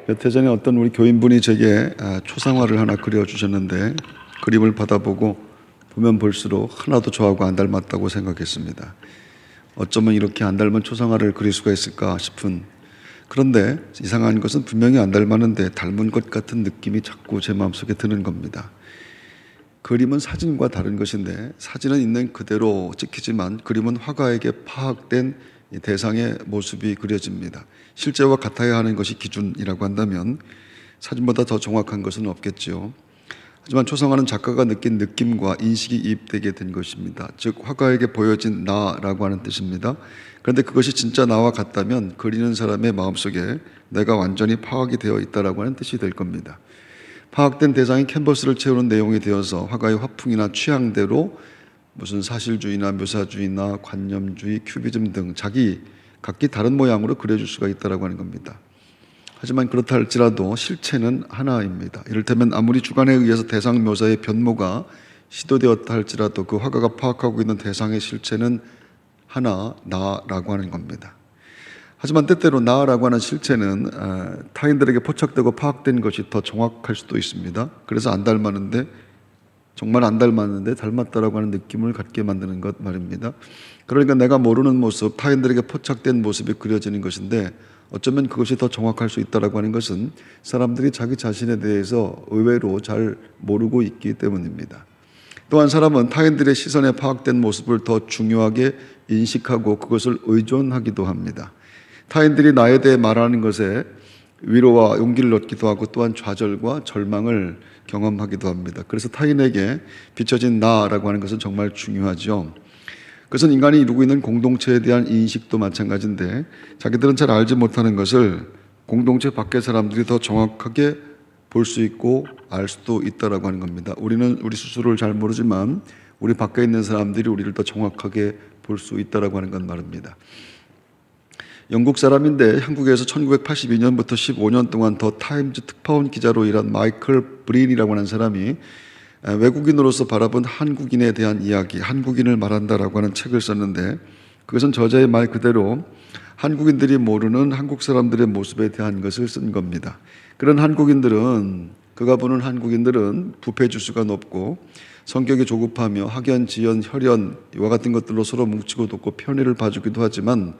몇 해 전에 어떤 우리 교인분이 제게 초상화를 하나 그려주셨는데 그림을 받아보고 보면 볼수록 하나도 저하고 안 닮았다고 생각했습니다. 어쩌면 이렇게 안 닮은 초상화를 그릴 수가 있을까 싶은, 그런데 이상한 것은 분명히 안 닮았는데 닮은 것 같은 느낌이 자꾸 제 마음속에 드는 겁니다. 그림은 사진과 다른 것인데 사진은 있는 그대로 찍히지만 그림은 화가에게 파악된 대상의 모습이 그려집니다. 실제와 같아야 하는 것이 기준이라고 한다면 사진보다 더 정확한 것은 없겠지요. 하지만 초상화는 작가가 느낀 느낌과 인식이 이입되게 된 것입니다. 즉 화가에게 보여진 나라고 하는 뜻입니다. 그런데 그것이 진짜 나와 같다면 그리는 사람의 마음속에 내가 완전히 파악이 되어 있다라고 하는 뜻이 될 겁니다. 파악된 대상이 캔버스를 채우는 내용이 되어서 화가의 화풍이나 취향대로 무슨 사실주의나 묘사주의나 관념주의, 큐비즘 등 각기 다른 모양으로 그려줄 수가 있다고 하는 겁니다. 하지만 그렇다 할지라도 실체는 하나입니다. 이를테면 아무리 주관에 의해서 대상 묘사의 변모가 시도되었다 할지라도 그 화가가 파악하고 있는 대상의 실체는 하나, 나라고 하는 겁니다. 하지만 때때로 나라고 하는 실체는 타인들에게 포착되고 파악된 것이 더 정확할 수도 있습니다. 그래서 안 닮았는데, 정말 안 닮았는데 닮았다라고 하는 느낌을 갖게 만드는 것 말입니다. 그러니까 내가 모르는 모습, 타인들에게 포착된 모습이 그려지는 것인데 어쩌면 그것이 더 정확할 수 있다라고 하는 것은 사람들이 자기 자신에 대해서 의외로 잘 모르고 있기 때문입니다. 또한 사람은 타인들의 시선에 파악된 모습을 더 중요하게 인식하고 그것을 의존하기도 합니다. 타인들이 나에 대해 말하는 것에 위로와 용기를 얻기도 하고 또한 좌절과 절망을 경험하기도 합니다. 그래서 타인에게 비춰진 나라고 하는 것은 정말 중요하죠. 그것은 인간이 이루고 있는 공동체에 대한 인식도 마찬가지인데 자기들은 잘 알지 못하는 것을 공동체 밖의 사람들이 더 정확하게 볼 수 있고 알 수도 있다라고 하는 겁니다. 우리는 우리 스스로를 잘 모르지만 우리 밖에 있는 사람들이 우리를 더 정확하게 볼 수 있다라고 하는 건 말입니다. 영국 사람인데 한국에서 1982년부터 15년 동안 더 타임즈 특파원 기자로 일한 마이클 브린이라고 하는 사람이 외국인으로서 바라본 한국인에 대한 이야기, 한국인을 말한다라고 하는 책을 썼는데 그것은 저자의 말 그대로 한국인들이 모르는 한국 사람들의 모습에 대한 것을 쓴 겁니다. 그런 한국인들은, 그가 보는 한국인들은 부패 지수가 높고 성격이 조급하며 학연, 지연, 혈연 이와 같은 것들로 서로 뭉치고 돕고 편의를 봐주기도 하지만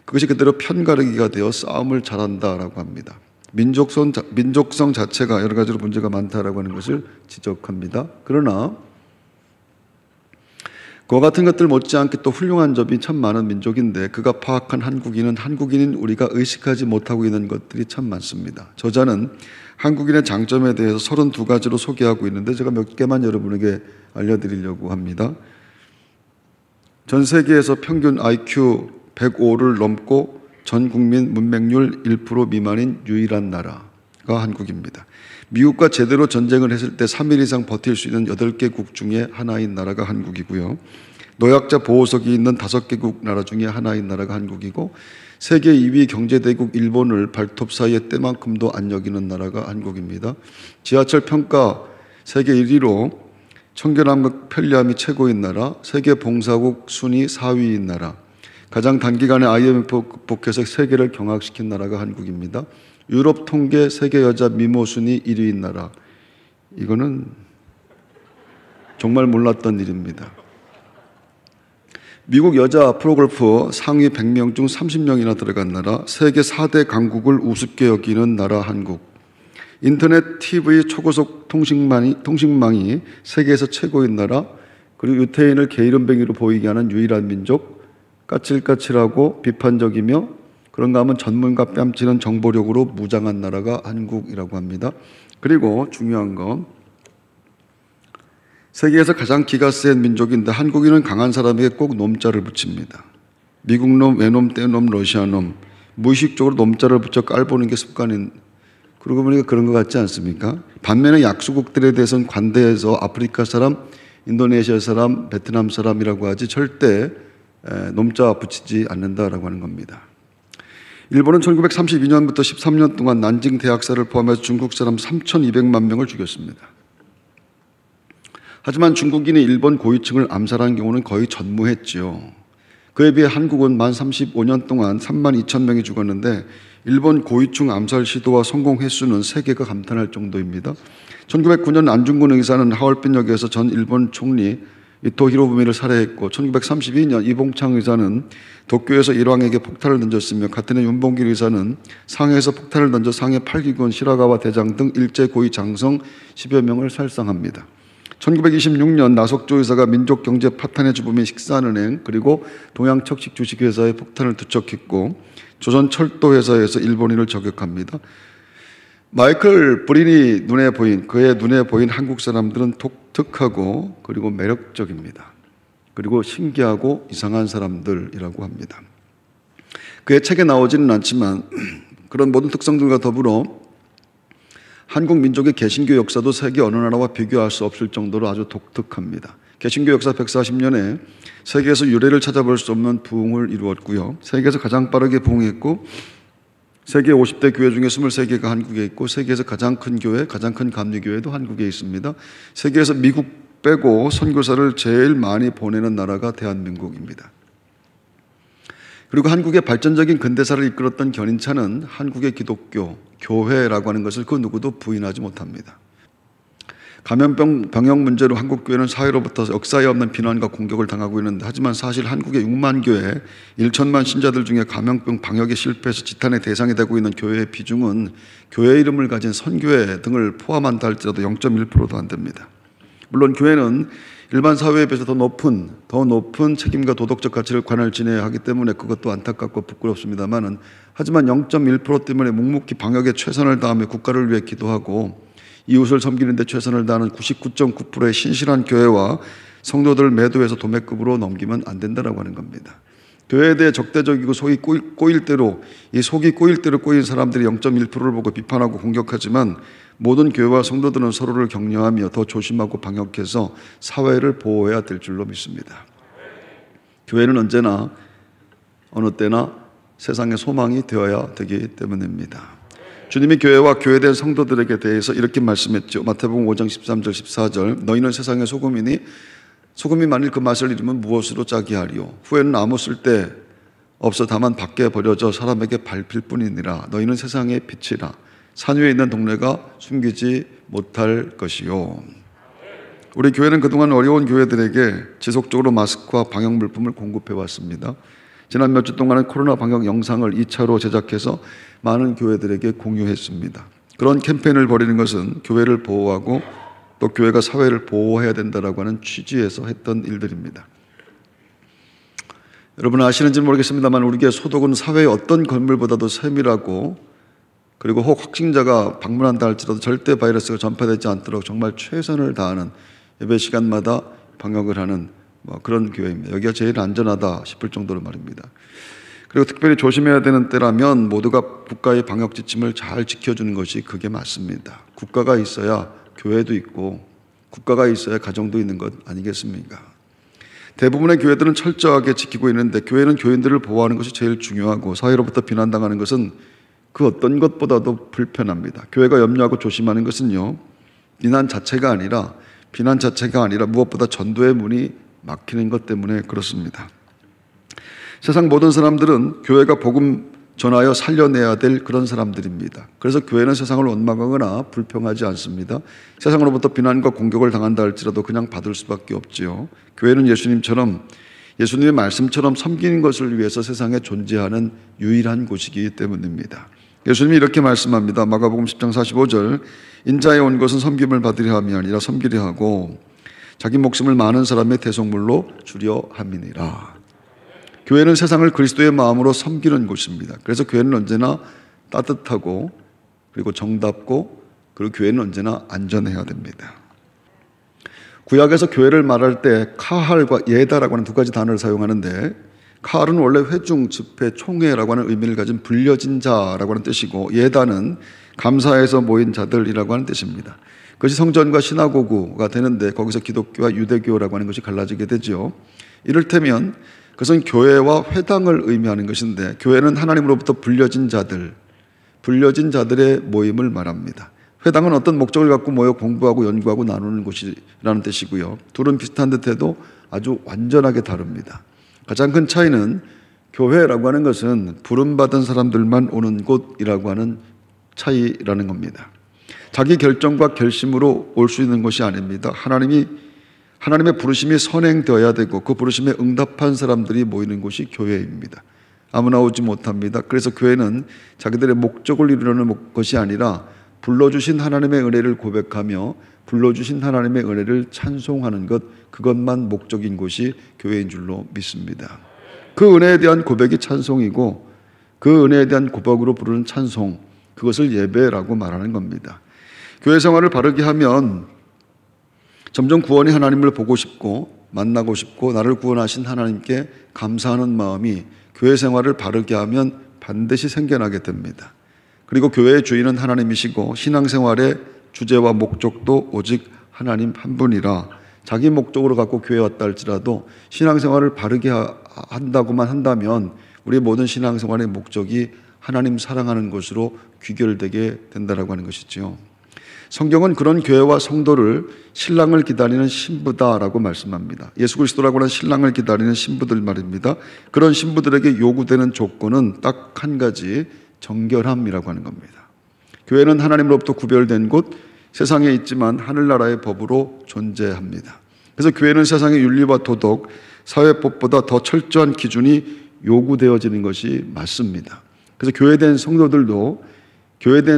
그것이 그대로 편가르기가 되어 싸움을 잘한다라고 합니다. 민족성 자체가 여러 가지로 문제가 많다라고 하는 것을 지적합니다. 그러나 그와 같은 것들 못지않게 또 훌륭한 점이 참 많은 민족인데 그가 파악한 한국인은 한국인인 우리가 의식하지 못하고 있는 것들이 참 많습니다. 저자는 한국인의 장점에 대해서 32가지로 소개하고 있는데 제가 몇 개만 여러분에게 알려드리려고 합니다. 전 세계에서 평균 IQ 105를 넘고 전 국민 문맹률 1% 미만인 유일한 나라가 한국입니다. 미국과 제대로 전쟁을 했을 때 3일 이상 버틸 수 있는 8개국 중에 하나인 나라가 한국이고요. 노약자 보호석이 있는 5개국 나라 중에 하나인 나라가 한국이고 세계 2위 경제대국 일본을 발톱 사이에 때만큼도 안 여기는 나라가 한국입니다. 지하철 평가 세계 1위로 청결함과 편리함이 최고인 나라, 세계 봉사국 순위 4위인 나라, 가장 단기간에 IMF 극복해서 세계를 경악시킨 나라가 한국입니다. 유럽 통계 세계 여자 미모 순위 1위인 나라. 이거는 정말 몰랐던 일입니다. 미국 여자 프로골프 상위 100명 중 30명이나 들어간 나라, 세계 4대 강국을 우습게 여기는 나라 한국. 인터넷, TV, 초고속 통신망이 세계에서 최고인 나라, 그리고 유태인을 게으름뱅이로 보이게 하는 유일한 민족, 까칠까칠하고 비판적이며 그런가 하면 전문가 뺨치는 정보력으로 무장한 나라가 한국이라고 합니다. 그리고 중요한 건 세계에서 가장 기가 센 민족인데 한국인은 강한 사람에게 꼭 놈자를 붙입니다. 미국 놈, 외놈, 떼놈, 러시아 놈, 무의식적으로 놈자를 붙여 깔보는 게 습관인, 그러고 보니까 그런 것 같지 않습니까? 반면에 약소국들에 대해서는 관대해서 아프리카 사람, 인도네시아 사람, 베트남 사람이라고 하지 절대 놈자 붙이지 않는다라고 하는 겁니다. 일본은 1932년부터 13년 동안 난징 대학살을 포함해서 중국 사람 3,200만 명을 죽였습니다. 하지만 중국인이 일본 고위층을 암살한 경우는 거의 전무했지요. 그에 비해 한국은 만 35년 동안 3만 2천 명이 죽었는데 일본 고위층 암살 시도와 성공 횟수는 세계가 감탄할 정도입니다. 1909년 안중근 의사는 하얼빈역에서 전 일본 총리 이토 히로부미를 살해했고 1932년 이봉창 의사는 도쿄에서 일왕에게 폭탄을 던졌으며 같은 해 윤봉길 의사는 상해에서 폭탄을 던져 상해 8기군 시라가와 대장 등 일제 고위 장성 10여 명을 살상합니다. 1926년 나석조 의사가 민족경제 파탄의 주범인 식산은행 그리고 동양척식 주식회사에 폭탄을 투척했고 조선철도회사에서 일본인을 저격합니다. 마이클 브린이 그의 눈에 보인 한국 사람들은 독특하고 그리고 매력적입니다. 그리고 신기하고 이상한 사람들이라고 합니다. 그의 책에 나오지는 않지만 그런 모든 특성들과 더불어 한국 민족의 개신교 역사도 세계 어느 나라와 비교할 수 없을 정도로 아주 독특합니다. 개신교 역사 140년에 세계에서 유례를 찾아볼 수 없는 부흥을 이루었고요. 세계에서 가장 빠르게 부흥했고 세계 50대 교회 중에 23개가 한국에 있고 세계에서 가장 큰 교회, 가장 큰 감리교회도 한국에 있습니다. 세계에서 미국 빼고 선교사를 제일 많이 보내는 나라가 대한민국입니다. 그리고 한국의 발전적인 근대사를 이끌었던 견인차는 한국의 기독교, 교회라고 하는 것을 그 누구도 부인하지 못합니다. 감염병 방역 문제로 한국 교회는 사회로부터 역사에 없는 비난과 공격을 당하고 있는데 하지만 사실 한국의 6만 교회 1천만 신자들 중에 감염병 방역에 실패해서 지탄의 대상이 되고 있는 교회의 비중은 교회 이름을 가진 선교회 등을 포함한다 할지라도 0.1%도 안 됩니다. 물론 교회는 일반 사회에 비해서 더 높은 책임과 도덕적 가치를 관할 지내야 하기 때문에 그것도 안타깝고 부끄럽습니다만은 하지만 0.1% 때문에 묵묵히 방역에 최선을 다하며 국가를 위해 기도하고 이웃을 섬기는 데 최선을 다하는 99.9%의 신실한 교회와 성도들을 매도해서 도매급으로 넘기면 안 된다라고 하는 겁니다. 교회에 대해 적대적이고 속이 꼬일 대로 꼬인 사람들이 0.1%를 보고 비판하고 공격하지만 모든 교회와 성도들은 서로를 격려하며 더 조심하고 방역해서 사회를 보호해야 될 줄로 믿습니다. 교회는 언제나 어느 때나 세상의 소망이 되어야 되기 때문입니다. 주님이 교회와 교회된 성도들에게 대해서 이렇게 말씀했죠. 마태복음 5장 13절 14절 너희는 세상의 소금이니 소금이 만일 그 맛을 잃으면 무엇으로 짜게 하리요 후에는 아무 쓸데 없어 다만 밖에 버려져 사람에게 밟힐 뿐이니라. 너희는 세상의 빛이라. 산 위에 있는 동네가 숨기지 못할 것이요. 우리 교회는 그동안 어려운 교회들에게 지속적으로 마스크와 방역 물품을 공급해 왔습니다. 지난 몇 주 동안은 코로나 방역 영상을 2차로 제작해서 많은 교회들에게 공유했습니다. 그런 캠페인을 벌이는 것은 교회를 보호하고 또 교회가 사회를 보호해야 된다라고 하는 취지에서 했던 일들입니다. 여러분 아시는지 모르겠습니다만 우리 교회 소독은 사회의 어떤 건물보다도 세밀하고 그리고 혹 확진자가 방문한다 할지라도 절대 바이러스가 전파되지 않도록 정말 최선을 다하는 예배 시간마다 방역을 하는 그런 교회입니다. 여기가 제일 안전하다 싶을 정도로 말입니다. 그리고 특별히 조심해야 되는 때라면 모두가 국가의 방역 지침을 잘 지켜주는 것이 그게 맞습니다. 국가가 있어야 교회도 있고 국가가 있어야 가정도 있는 것 아니겠습니까? 대부분의 교회들은 철저하게 지키고 있는데 교회는 교인들을 보호하는 것이 제일 중요하고 사회로부터 비난당하는 것은 그 어떤 것보다도 불편합니다. 교회가 염려하고 조심하는 것은요, 비난 자체가 아니라 무엇보다 전도의 문이 막히는 것 때문에 그렇습니다. 세상 모든 사람들은 교회가 복음 전하여 살려내야 될 그런 사람들입니다. 그래서 교회는 세상을 원망하거나 불평하지 않습니다. 세상으로부터 비난과 공격을 당한다 할지라도 그냥 받을 수밖에 없지요. 교회는 예수님의 말씀처럼 섬기는 것을 위해서 세상에 존재하는 유일한 곳이기 때문입니다. 예수님이 이렇게 말씀합니다. 마가복음 10장 45절 인자에 온 것은 섬김을 받으려 함이 아니라 섬기려 하고 자기 목숨을 많은 사람의 대속물로 주려 함이니라. 교회는 세상을 그리스도의 마음으로 섬기는 곳입니다. 그래서 교회는 언제나 따뜻하고 그리고 정답고 그리고 교회는 언제나 안전해야 됩니다. 구약에서 교회를 말할 때 카할과 예다라고 하는 두 가지 단어를 사용하는데 카할은 원래 회중, 집회, 총회라고 하는 의미를 가진 불려진 자라고 하는 뜻이고 예다는 감사해서 모인 자들이라고 하는 뜻입니다. 그것이 성전과 시나고구가 되는데 거기서 기독교와 유대교라고 하는 것이 갈라지게 되죠. 이를테면 그것은 교회와 회당을 의미하는 것인데 교회는 하나님으로부터 불려진 자들의 모임을 말합니다. 회당은 어떤 목적을 갖고 모여 공부하고 연구하고 나누는 곳이라는 뜻이고요. 둘은 비슷한 듯해도 아주 완전하게 다릅니다. 가장 큰 차이는 교회라고 하는 것은 부름받은 사람들만 오는 곳이라고 하는 차이라는 겁니다. 자기 결정과 결심으로 올 수 있는 것이 아닙니다. 하나님의 부르심이 선행되어야 되고 그 부르심에 응답한 사람들이 모이는 곳이 교회입니다. 아무나 오지 못합니다. 그래서 교회는 자기들의 목적을 이루려는 것이 아니라 불러주신 하나님의 은혜를 고백하며 불러주신 하나님의 은혜를 찬송하는 것, 그것만 목적인 곳이 교회인 줄로 믿습니다. 그 은혜에 대한 고백이 찬송이고 그 은혜에 대한 고백으로 부르는 찬송, 그것을 예배라고 말하는 겁니다. 교회 생활을 바르게 하면 점점 구원의 하나님을 보고 싶고 만나고 싶고 나를 구원하신 하나님께 감사하는 마음이 교회 생활을 바르게 하면 반드시 생겨나게 됩니다. 그리고 교회의 주인은 하나님이시고 신앙생활의 주제와 목적도 오직 하나님 한 분이라 자기 목적으로 갖고 교회에 왔다 할지라도 신앙생활을 바르게 한다고만 한다면 우리의 모든 신앙생활의 목적이 하나님 사랑하는 것으로 귀결되게 된다라고 하는 것이지요. 성경은 그런 교회와 성도를 신랑을 기다리는 신부다라고 말씀합니다. 예수 그리스도라고 하는 신랑을 기다리는 신부들 말입니다. 그런 신부들에게 요구되는 조건은 딱 한 가지, 정결함이라고 하는 겁니다. 교회는 하나님으로부터 구별된 곳, 세상에 있지만 하늘나라의 법으로 존재합니다. 그래서 교회는 세상의 윤리와 도덕, 사회법보다 더 철저한 기준이 요구되어지는 것이 맞습니다. 그래서 교회된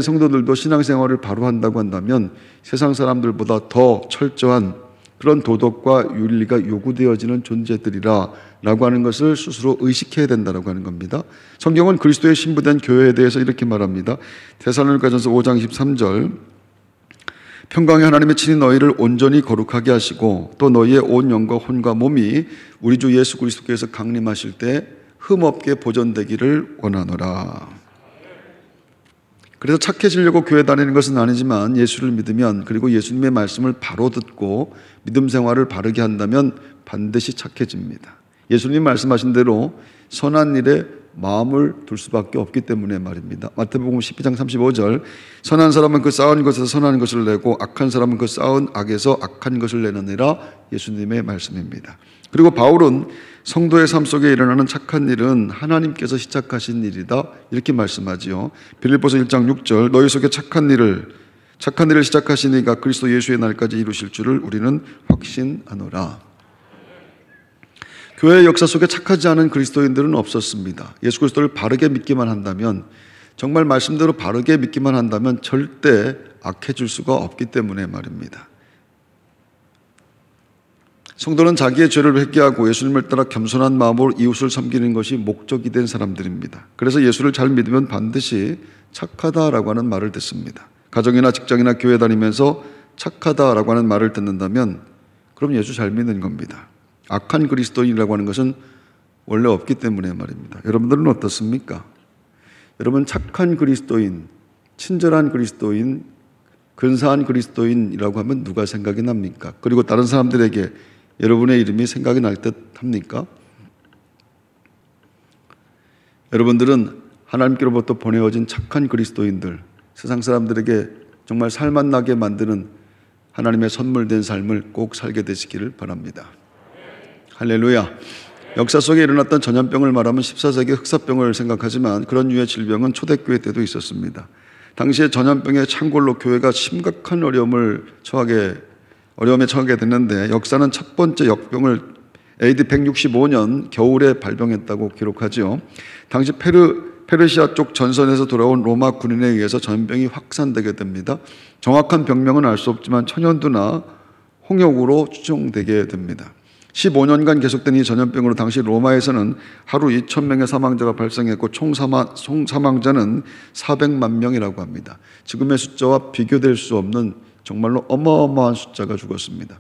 성도들도 신앙생활을 바로 한다고 한다면 세상 사람들보다 더 철저한 그런 도덕과 윤리가 요구되어지는 존재들이라 라고 하는 것을 스스로 의식해야 된다고 하는 겁니다. 성경은 그리스도의 신부된 교회에 대해서 이렇게 말합니다. 데살로니가전서 5장 13절, 평강의 하나님이 친히 너희를 온전히 거룩하게 하시고 또 너희의 온 영과 혼과 몸이 우리 주 예수 그리스도께서 강림하실 때 흠없게 보존되기를 원하노라. 그래서 착해지려고 교회 다니는 것은 아니지만 예수를 믿으면, 그리고 예수님의 말씀을 바로 듣고 믿음 생활을 바르게 한다면 반드시 착해집니다. 예수님 말씀하신 대로 선한 일에 마음을 둘 수밖에 없기 때문에 말입니다. 마태복음 12장 35절, 선한 사람은 그 쌓은 것에서 선한 것을 내고 악한 사람은 그 쌓은 악에서 악한 것을 내느니라, 예수님의 말씀입니다. 그리고 바울은 성도의 삶 속에 일어나는 착한 일은 하나님께서 시작하신 일이다, 이렇게 말씀하지요. 빌립보서 1장 6절, 너희 속에 착한 일을 시작하신 이가 그리스도 예수의 날까지 이루실 줄을 우리는 확신하노라. 교회의 역사 속에 착하지 않은 그리스도인들은 없었습니다. 예수 그리스도를 바르게 믿기만 한다면, 정말 말씀대로 바르게 믿기만 한다면 절대 악해질 수가 없기 때문에 말입니다. 성도는 자기의 죄를 회개하고 예수님을 따라 겸손한 마음으로 이웃을 섬기는 것이 목적이 된 사람들입니다. 그래서 예수를 잘 믿으면 반드시 착하다라고 하는 말을 듣습니다. 가정이나 직장이나 교회 다니면서 착하다라고 하는 말을 듣는다면 그럼 예수 잘 믿는 겁니다. 악한 그리스도인이라고 하는 것은 원래 없기 때문에 말입니다. 여러분들은 어떻습니까? 여러분 착한 그리스도인, 친절한 그리스도인, 근사한 그리스도인이라고 하면 누가 생각이 납니까? 그리고 다른 사람들에게 여러분의 이름이 생각이 날 듯 합니까? 여러분들은 하나님께로부터 보내어진 착한 그리스도인들, 세상 사람들에게 정말 살맛나게 만드는 하나님의 선물된 삶을 꼭 살게 되시기를 바랍니다. 할렐루야. 역사 속에 일어났던 전염병을 말하면 14세기 흑사병을 생각하지만 그런 류의 질병은 초대교회 때도 있었습니다. 당시에 전염병의 창궐로 교회가 심각한 어려움에 처하게 됐는데, 역사는 첫 번째 역병을 AD 165년 겨울에 발병했다고 기록하지요. 당시 페르시아 쪽 전선에서 돌아온 로마 군인에 의해서 전염병이 확산되게 됩니다. 정확한 병명은 알 수 없지만 천연두나 홍역으로 추정되게 됩니다. 15년간 계속된 이 전염병으로 당시 로마에서는 하루 2,000명의 사망자가 발생했고 총 사망자는 400만 명이라고 합니다. 지금의 숫자와 비교될 수 없는 정말로 어마어마한 숫자가 죽었습니다.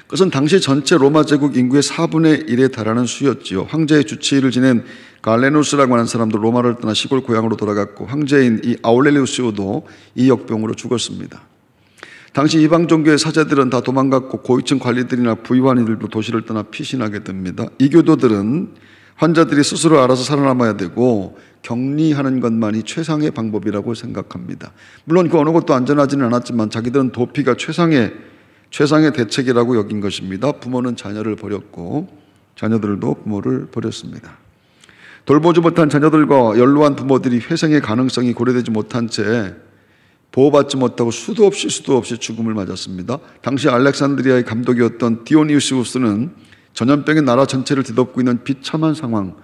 그것은 당시 전체 로마 제국 인구의 4분의 1에 달하는 수였지요. 황제의 주치의를 지낸 갈레누스라고 하는 사람도 로마를 떠나 시골 고향으로 돌아갔고, 황제인 이 아울렐리우스도 이 역병으로 죽었습니다. 당시 이방 종교의 사제들은 다 도망갔고 고위층 관리들이나 부유한 이들도 도시를 떠나 피신하게 됩니다. 이교도들은 환자들이 스스로 알아서 살아남아야 되고 격리하는 것만이 최상의 방법이라고 생각합니다. 물론 그 어느 것도 안전하지는 않았지만 자기들은 도피가 최상의 대책이라고 여긴 것입니다. 부모는 자녀를 버렸고 자녀들도 부모를 버렸습니다. 돌보지 못한 자녀들과 연로한 부모들이 회생의 가능성이 고려되지 못한 채 보호받지 못하고 수도 없이 죽음을 맞았습니다. 당시 알렉산드리아의 감독이었던 디오니우스는 전염병이 나라 전체를 뒤덮고 있는 비참한 상황,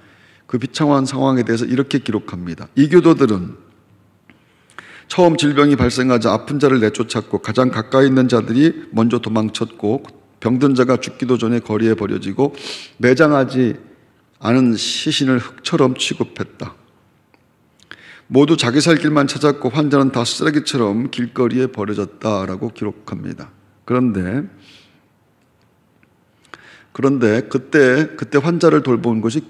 그 비참한 상황에 대해서 이렇게 기록합니다. 이교도들은 처음 질병이 발생하자 아픈 자를 내쫓았고 가장 가까이 있는 자들이 먼저 도망쳤고 병든 자가 죽기도 전에 거리에 버려지고 매장하지 않은 시신을 흙처럼 취급했다. 모두 자기 살 길만 찾았고 환자는 다 쓰레기처럼 길거리에 버려졌다라고 기록합니다. 그런데 그때 환자를 돌보는 것이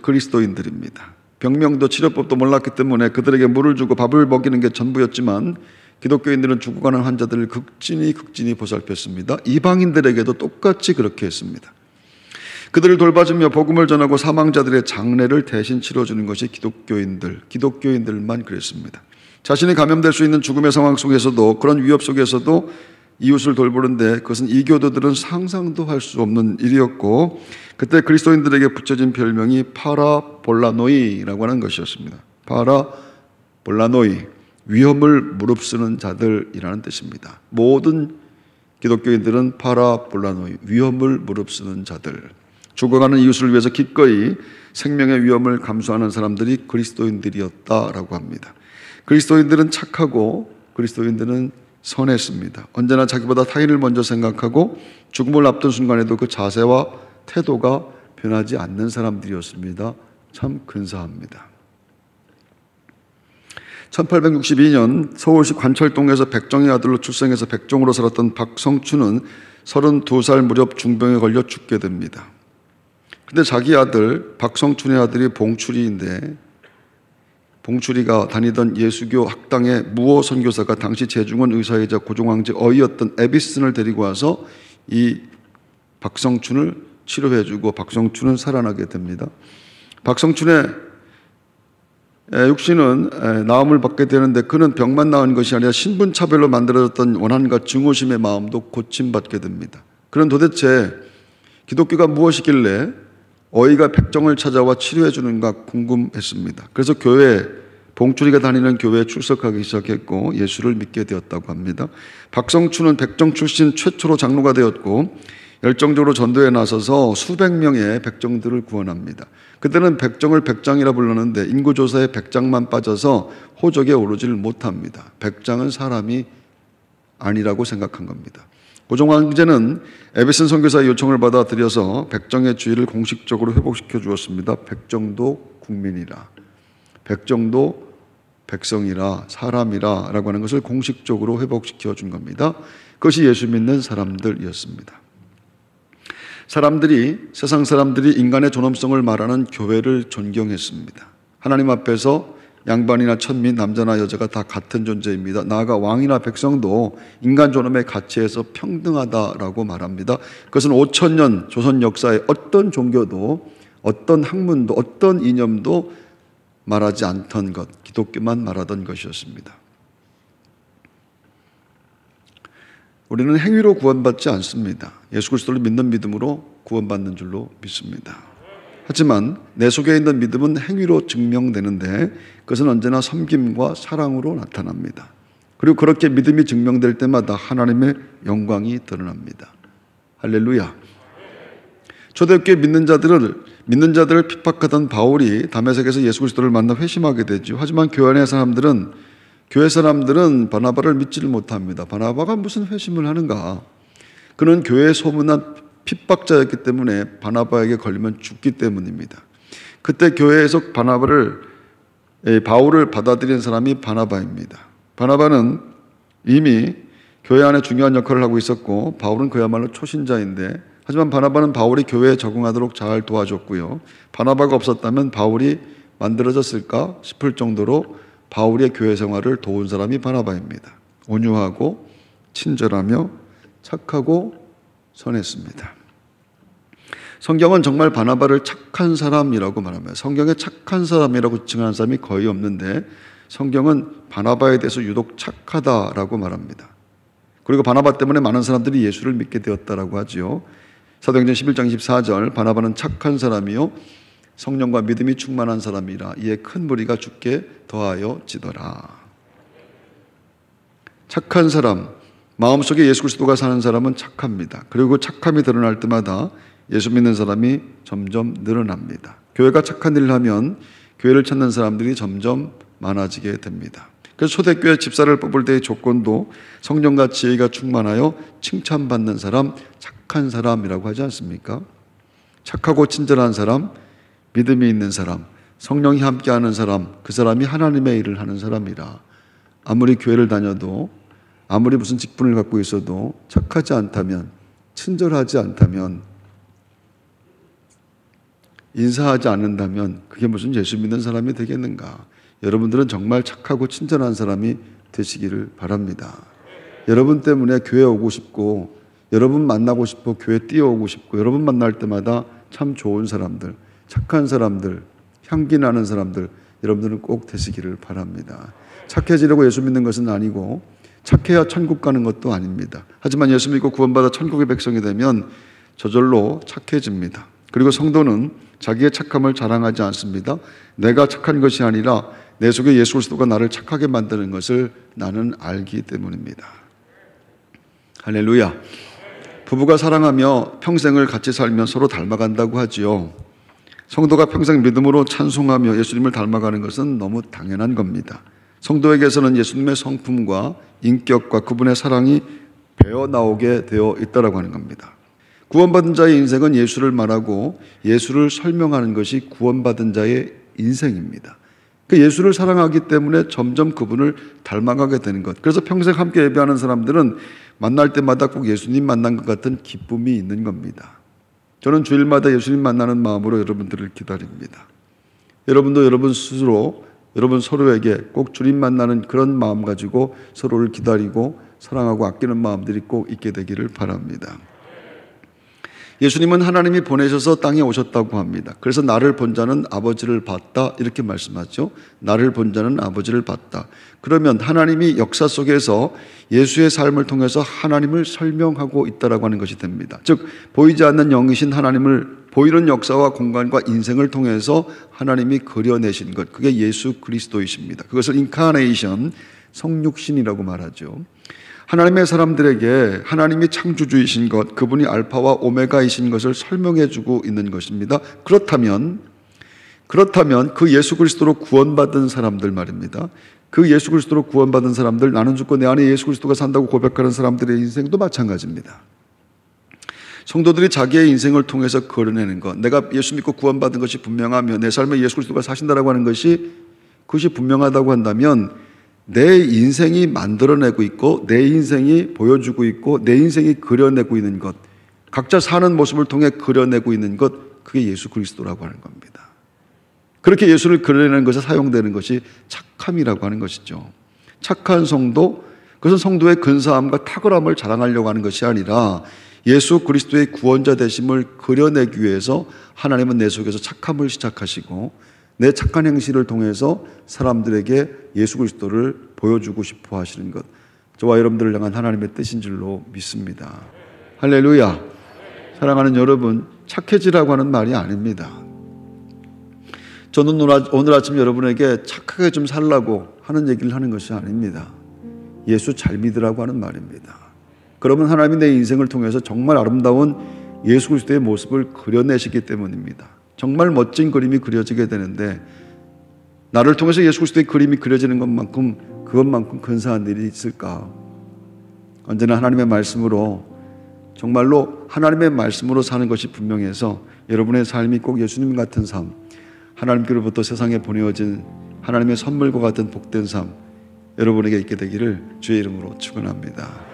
그리스도인들입니다. 병명도 치료법도 몰랐기 때문에 그들에게 물을 주고 밥을 먹이는 게 전부였지만 기독교인들은 죽어가는 환자들을 극진히 보살폈습니다. 이방인들에게도 똑같이 그렇게 했습니다. 그들을 돌봐주며 복음을 전하고 사망자들의 장례를 대신 치러주는 것이 기독교인들만 그랬습니다. 자신이 감염될 수 있는 죽음의 상황 속에서도, 그런 위협 속에서도 이웃을 돌보는데 그것은 이교도들은 상상도 할 수 없는 일이었고, 그때 그리스도인들에게 붙여진 별명이 파라볼라노이라고 하는 것이었습니다. 파라볼라노이, 위험을 무릅쓰는 자들이라는 뜻입니다. 모든 기독교인들은 파라볼라노이, 위험을 무릅쓰는 자들, 죽어가는 이웃을 위해서 기꺼이 생명의 위험을 감수하는 사람들이 그리스도인들이었다라고 합니다. 그리스도인들은 착하고 그리스도인들은 선했습니다. 언제나 자기보다 타인을 먼저 생각하고 죽음을 앞둔 순간에도 그 자세와 태도가 변하지 않는 사람들이었습니다. 참 근사합니다. 1862년 서울시 관철동에서 백정의 아들로 출생해서 백정으로 살았던 박성춘은 32살 무렵 중병에 걸려 죽게 됩니다. 근데 자기 아들 박성춘의 아들이 봉출이인데, 봉출이가 다니던 예수교 학당의 무호 선교사가 당시 재중원 의사이자 고종황제 어이였던 에비슨을 데리고 와서 이 박성춘을 치료해주고 박성춘은 살아나게 됩니다. 박성춘의 육신은 나음을 받게 되는데 그는 병만 나은 것이 아니라 신분차별로 만들어졌던 원한과 증오심의 마음도 고침받게 됩니다. 그는 도대체 기독교가 무엇이길래 어이가 백정을 찾아와 치료해 주는가 궁금했습니다. 그래서 봉출이가 다니는 교회에 출석하기 시작했고 예수를 믿게 되었다고 합니다. 박성춘은 백정 출신 최초로 장로가 되었고 열정적으로 전도에 나서서 수백 명의 백정들을 구원합니다. 그때는 백정을 백장이라 불렀는데 인구조사에 백장만 빠져서 호적에 오르지를 못합니다. 백장은 사람이 아니라고 생각한 겁니다. 고종황제는 에베슨 선교사의 요청을 받아 들여서 백정의 주의를 공식적으로 회복시켜 주었습니다. 백정도 국민이라, 백정도 백성이라, 사람이라 라고 하는 것을 공식적으로 회복시켜 준 겁니다. 그것이 예수 믿는 사람들이었습니다. 세상 사람들이 인간의 존엄성을 말하는 교회를 존경했습니다. 하나님 앞에서 양반이나 천민, 남자나 여자가 다 같은 존재입니다. 나아가 왕이나 백성도 인간 존엄의 가치에서 평등하다라고 말합니다. 그것은 5,000년 조선 역사의 어떤 종교도, 어떤 학문도, 어떤 이념도 말하지 않던 것, 기독교만 말하던 것이었습니다. 우리는 행위로 구원받지 않습니다. 예수 그리스도를 믿는 믿음으로 구원받는 줄로 믿습니다. 하지만 내 속에 있는 믿음은 행위로 증명되는데 그것은 언제나 섬김과 사랑으로 나타납니다. 그리고 그렇게 믿음이 증명될 때마다 하나님의 영광이 드러납니다. 할렐루야. 초대교회 믿는 자들을 핍박하던 바울이 다메섹에서 예수 그리스도를 만나 회심하게 되죠. 하지만 교회 사람들은 바나바를 믿지를 못합니다. 바나바가 무슨 회심을 하는가? 그는 교회에 소문난 핍박자였기 때문에 바나바에게 걸리면 죽기 때문입니다. 그때 교회에서 바울을 받아들인 사람이 바나바입니다. 바나바는 이미 교회 안에 중요한 역할을 하고 있었고 바울은 그야말로 초신자인데, 하지만 바나바는 바울이 교회에 적응하도록 잘 도와줬고요. 바나바가 없었다면 바울이 만들어졌을까 싶을 정도로 바울의 교회 생활을 도운 사람이 바나바입니다. 온유하고 친절하며 착하고 선했습니다. 성경은 정말 바나바를 착한 사람이라고 말합니다. 성경에 착한 사람이라고 칭하는 사람이 거의 없는데 성경은 바나바에 대해서 유독 착하다라고 말합니다. 그리고 바나바 때문에 많은 사람들이 예수를 믿게 되었다라고 하죠. 사도행전 11장 24절 바나바는 착한 사람이요 성령과 믿음이 충만한 사람이라 이에 큰 무리가 주께 더하여 지더라. 착한 사람, 마음속에 예수 그리스도가 사는 사람은 착합니다. 그리고 착함이 드러날 때마다 예수 믿는 사람이 점점 늘어납니다. 교회가 착한 일을 하면 교회를 찾는 사람들이 점점 많아지게 됩니다. 그래서 초대교회 집사를 뽑을 때의 조건도 성령과 지혜가 충만하여 칭찬받는 사람, 착한 사람이라고 하지 않습니까? 착하고 친절한 사람, 믿음이 있는 사람, 성령이 함께하는 사람, 그 사람이 하나님의 일을 하는 사람이라. 아무리 교회를 다녀도 아무리 무슨 직분을 갖고 있어도 착하지 않다면, 친절하지 않다면, 인사하지 않는다면 그게 무슨 예수 믿는 사람이 되겠는가? 여러분들은 정말 착하고 친절한 사람이 되시기를 바랍니다. 여러분 때문에 교회 오고 싶고, 여러분 만나고 싶고, 교회 뛰어오고 싶고, 여러분 만날 때마다 참 좋은 사람들, 착한 사람들, 향기 나는 사람들, 여러분들은 꼭 되시기를 바랍니다. 착해지려고 예수 믿는 것은 아니고 착해야 천국 가는 것도 아닙니다. 하지만 예수 믿고 구원받아 천국의 백성이 되면 저절로 착해집니다. 그리고 성도는 자기의 착함을 자랑하지 않습니다. 내가 착한 것이 아니라 내 속에 예수 그리스도가 나를 착하게 만드는 것을 나는 알기 때문입니다. 할렐루야. 부부가 사랑하며 평생을 같이 살면 서로 닮아간다고 하지요. 성도가 평생 믿음으로 찬송하며 예수님을 닮아가는 것은 너무 당연한 겁니다. 성도에게서는 예수님의 성품과 인격과 그분의 사랑이 배어나오게 되어 있다고 하는 겁니다. 구원받은 자의 인생은 예수를 말하고 예수를 설명하는 것이 구원받은 자의 인생입니다. 그 예수를 사랑하기 때문에 점점 그분을 닮아가게 되는 것. 그래서 평생 함께 예배하는 사람들은 만날 때마다 꼭 예수님 만난 것 같은 기쁨이 있는 겁니다. 저는 주일마다 예수님 만나는 마음으로 여러분들을 기다립니다. 여러분도 여러분 스스로 여러분 서로에게 꼭 주님 만나는 그런 마음 가지고 서로를 기다리고 사랑하고 아끼는 마음들이 꼭 있게 되기를 바랍니다. 예수님은 하나님이 보내셔서 땅에 오셨다고 합니다. 그래서 나를 본 자는 아버지를 봤다 이렇게 말씀하죠. 나를 본 자는 아버지를 봤다. 그러면 하나님이 역사 속에서 예수의 삶을 통해서 하나님을 설명하고 있다라고 하는 것이 됩니다. 즉 보이지 않는 영이신 하나님을 보이는 역사와 공간과 인생을 통해서 하나님이 그려내신 것, 그게 예수 그리스도이십니다. 그것을 인카네이션, 성육신이라고 말하죠. 하나님의 사람들에게 하나님이 창조주이신 것, 그분이 알파와 오메가이신 것을 설명해주고 있는 것입니다. 그렇다면 그 예수 그리스도로 구원받은 사람들 말입니다. 그 예수 그리스도로 구원받은 사람들, 나는 죽고 내 안에 예수 그리스도가 산다고 고백하는 사람들의 인생도 마찬가지입니다. 성도들이 자기의 인생을 통해서 그려내는 것, 내가 예수 믿고 구원받은 것이 분명하며 내 삶에 예수 그리스도가 사신다라고 하는 것이 그것이 분명하다고 한다면 내 인생이 만들어내고 있고 내 인생이 보여주고 있고 내 인생이 그려내고 있는 것, 각자 사는 모습을 통해 그려내고 있는 것, 그게 예수 그리스도라고 하는 겁니다. 그렇게 예수를 그려내는 것에 사용되는 것이 착함이라고 하는 것이죠. 착한 성도, 그것은 성도의 근사함과 탁월함을 자랑하려고 하는 것이 아니라 예수 그리스도의 구원자 되심을 그려내기 위해서 하나님은 내 속에서 착함을 시작하시고 내 착한 행실을 통해서 사람들에게 예수 그리스도를 보여주고 싶어 하시는 것, 저와 여러분들을 향한 하나님의 뜻인 줄로 믿습니다. 할렐루야. 사랑하는 여러분, 착해지라고 하는 말이 아닙니다. 저는 오늘 아침 여러분에게 착하게 좀 살라고 하는 얘기를 하는 것이 아닙니다. 예수 잘 믿으라고 하는 말입니다. 그러면 하나님이 내 인생을 통해서 정말 아름다운 예수 그리스도의 모습을 그려내시기 때문입니다. 정말 멋진 그림이 그려지게 되는데 나를 통해서 예수 그리스도의 그림이 그려지는 그것만큼 근사한 일이 있을까? 언제나 하나님의 말씀으로, 정말로 하나님의 말씀으로 사는 것이 분명해서 여러분의 삶이 꼭 예수님 같은 삶, 하나님께로부터 세상에 보내어진 하나님의 선물과 같은 복된 삶, 여러분에게 있게 되기를 주의 이름으로 축원합니다.